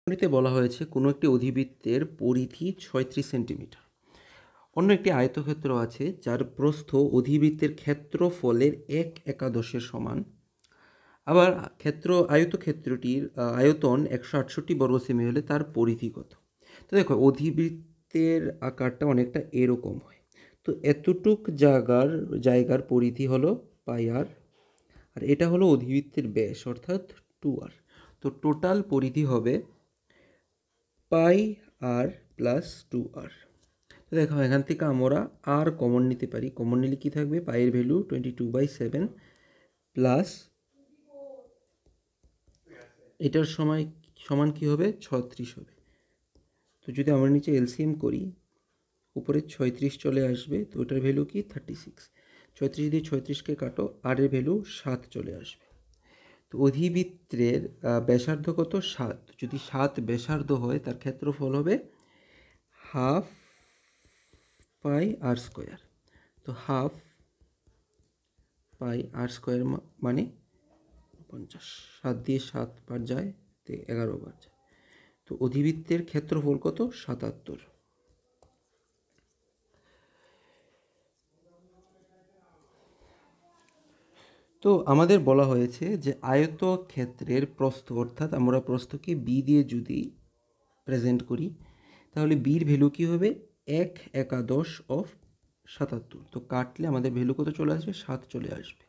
তে বলা হয়েছে কোনো একটি অধিবৃত্তের পরিধি 36 সেন্টিমিটার। অন্য একটি আয়তক্ষেত্র আছে যার প্রস্থ অধিবৃত্তের ক্ষেত্রফলের 1/11 সমান। আবার আয়তক্ষেত্রটির আয়তন 168 বর্গ সেমি হলে তার পরিধি কত? তো দেখো, অধিবৃত্তের আকারটা অনেকটা এরকম হয়। তো এতটুক জায়গার পরিধি হলো πr, আর এটা হলো অধিবৃত্তের ব্যাস অর্থাৎ 2r। তো টোটাল পরিধি হবে πr প্লাস 2r। তো দেখো, এখান থেকে আমরা আর কমন নিতে পারি। কমন নিলে কি থাকবে? পায়ের ভ্যালু 22/7 প্লাস এটার সমান কি হবে? 36 হবে। তো যদি আমরা নিচে এলসিএম করি, উপরে 36 চলে আসবে, তো ওটার ভ্যালু কি? 36। 36 দিয়ে 36কে কাটো, আর এর ভ্যালু 7 চলে আসবে। তো অধিবৃত্তের ব্যাসার্ধ কত? 7। যদি 7 ব্যাসার্ধ হয়, তার ক্ষেত্রফল হবে হাফ পাই আর স্কোয়ার। তো হাফ পাই আর স্কোয়ার মানে 50। 7 দিয়ে 7 বার যায়, তো 11 বার যায়। তো অধিবৃত্তের ক্ষেত্রফল কত? 77। তো আমাদের বলা হয়েছে যে আয়তক্ষেত্রের প্রস্থ, অর্থাৎ আমরা প্রস্থকে বি দিয়ে যদি প্রেজেন্ট করি, তাহলে বির ভ্যালু কী হবে? 1/11 তো কাটলে আমাদের ভ্যালু কত চলে আসবে? 7 চলে আসবে।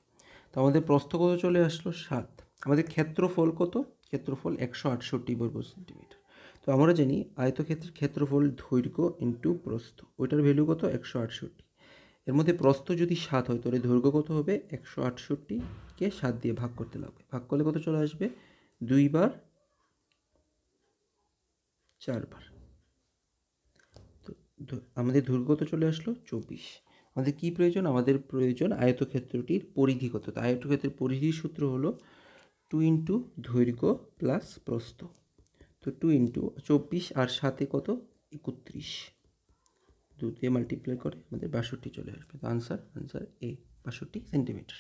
তো আমাদের প্রস্থ কত চলে আসলো? 7। আমাদের ক্ষেত্রফল কত? ক্ষেত্রফল 168 বর্গ সেন্টিমিটার। তো আমরা জানি আয়তক্ষেত্রের ক্ষেত্রফল দৈর্ঘ্য ইন্টু প্রস্থ, ওইটার ভ্যালু কত? 168। এর মধ্যে প্রস্থ যদি 7 হয়, তাহলে দৈর্ঘ্য কত হবে? 168কে 7 দিয়ে ভাগ করতে লাগবে। ভাগ করলে কত চলে আসবে? 2 বার 4 বার। তো আমাদের দৈর্ঘ্য কত চলে আসলো? 24। আমাদের কি প্রয়োজন? আমাদের প্রয়োজন আয়তক্ষেত্রটির পরিধি কত। তো আয়তক্ষেত্রের পরিধির সূত্র হলো 2 ইন্টু দৈর্ঘ্য প্লাস প্রস্থ। তো 2 ইন্টু 24 আর 7 কত? 31। 2 দিয়ে মাল্টিপ্লাই করে আমাদের 62 চলে আসবে। তো আনসার এ 62 সেন্টিমিটার।